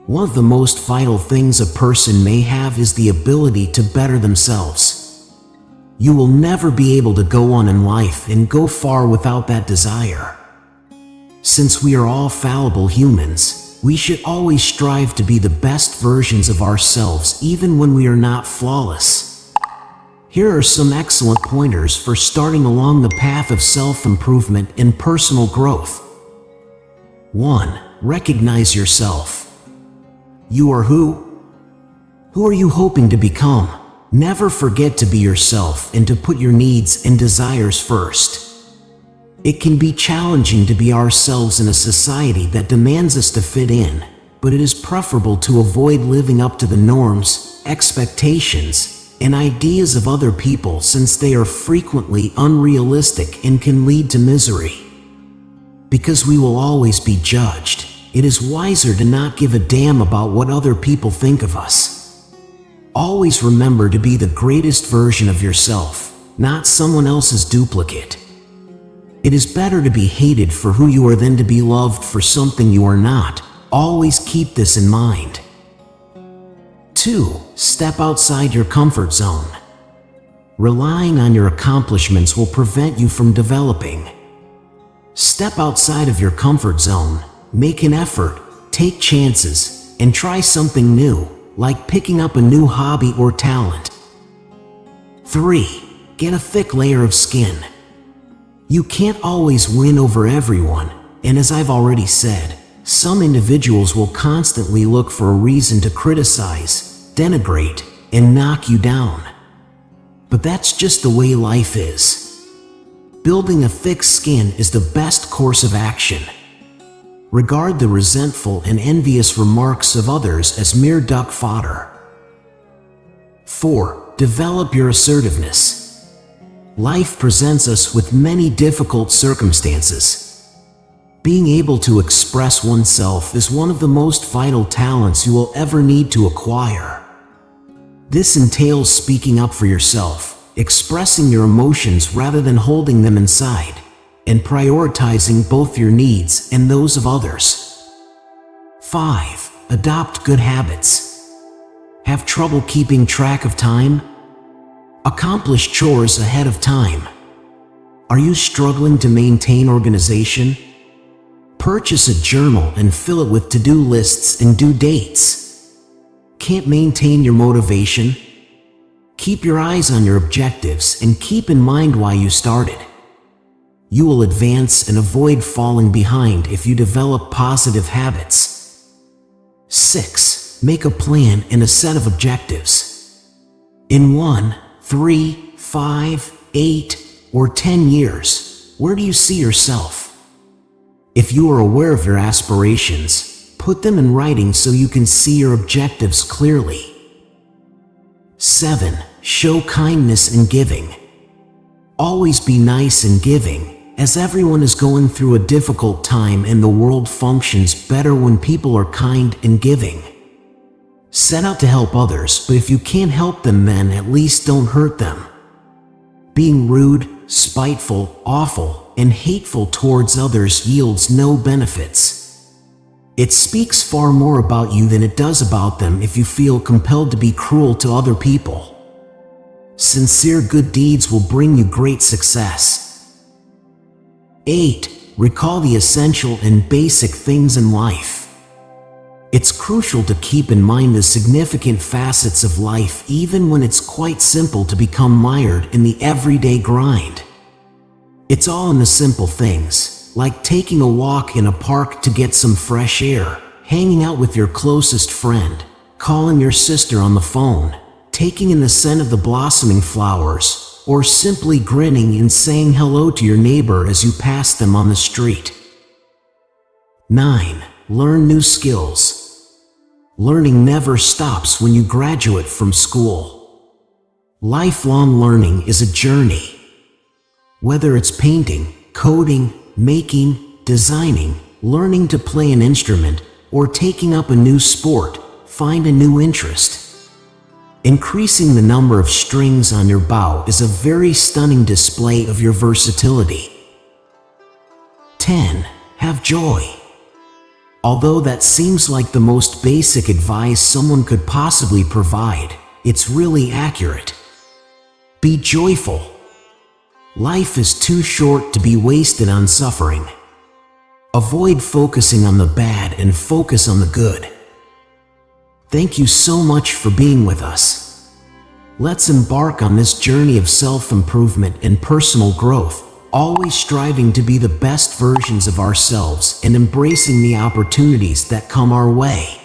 One of the most vital things a person may have is the ability to better themselves. You will never be able to go on in life and go far without that desire. Since we are all fallible humans, we should always strive to be the best versions of ourselves even when we are not flawless. Here are some excellent pointers for starting along the path of self-improvement and personal growth. 1. Recognize yourself. You are who? Who are you hoping to become? Never forget to be yourself and to put your needs and desires first. It can be challenging to be ourselves in a society that demands us to fit in, but it is preferable to avoid living up to the norms, expectations, and ideas of other people since they are frequently unrealistic and can lead to misery. Because we will always be judged, it is wiser to not give a damn about what other people think of us. Always remember to be the greatest version of yourself, not someone else's duplicate. It is better to be hated for who you are than to be loved for something you are not. Always keep this in mind. 2. Step outside your comfort zone. Relying on your accomplishments will prevent you from developing. Step outside of your comfort zone. Make an effort, take chances, and try something new, like picking up a new hobby or talent. 3. Get a thick layer of skin. You can't always win over everyone, and as I've already said, some individuals will constantly look for a reason to criticize, denigrate, and knock you down. But that's just the way life is. Building a thick skin is the best course of action. Regard the resentful and envious remarks of others as mere duck fodder. 4. Develop your assertiveness. Life presents us with many difficult circumstances. Being able to express oneself is one of the most vital talents you will ever need to acquire. This entails speaking up for yourself, expressing your emotions rather than holding them inside, and prioritizing both your needs and those of others. 5. Adopt good habits. Have trouble keeping track of time? Accomplish chores ahead of time. Are you struggling to maintain organization? Purchase a journal and fill it with to-do lists and due dates. Can't maintain your motivation? Keep your eyes on your objectives and keep in mind why you started. You will advance and avoid falling behind if you develop positive habits. 6. Make a plan and a set of objectives. In 1, 3, 5, 8, or 10 years, where do you see yourself? If you are aware of your aspirations, put them in writing so you can see your objectives clearly. 7. Show kindness in giving. Always be nice in giving, as everyone is going through a difficult time and the world functions better when people are kind and giving. Set out to help others, but if you can't help them, then at least don't hurt them. Being rude, spiteful, awful, and hateful towards others yields no benefits. It speaks far more about you than it does about them if you feel compelled to be cruel to other people. Sincere good deeds will bring you great success. 8. Recall the essential and basic things in life. It's crucial to keep in mind the significant facets of life even when it's quite simple to become mired in the everyday grind. It's all in the simple things, like taking a walk in a park to get some fresh air, hanging out with your closest friend, calling your sister on the phone, taking in the scent of the blossoming flowers, or simply grinning and saying hello to your neighbor as you pass them on the street. 9. Learn new skills. Learning never stops when you graduate from school. Lifelong learning is a journey. Whether it's painting, coding, making, designing, learning to play an instrument, or taking up a new sport, find a new interest. Increasing the number of strings on your bow is a very stunning display of your versatility. 10. Have joy. Although that seems like the most basic advice someone could possibly provide, it's really accurate. Be joyful. Life is too short to be wasted on suffering. Avoid focusing on the bad and focus on the good. Thank you so much for being with us. Let's embark on this journey of self-improvement and personal growth, always striving to be the best versions of ourselves and embracing the opportunities that come our way.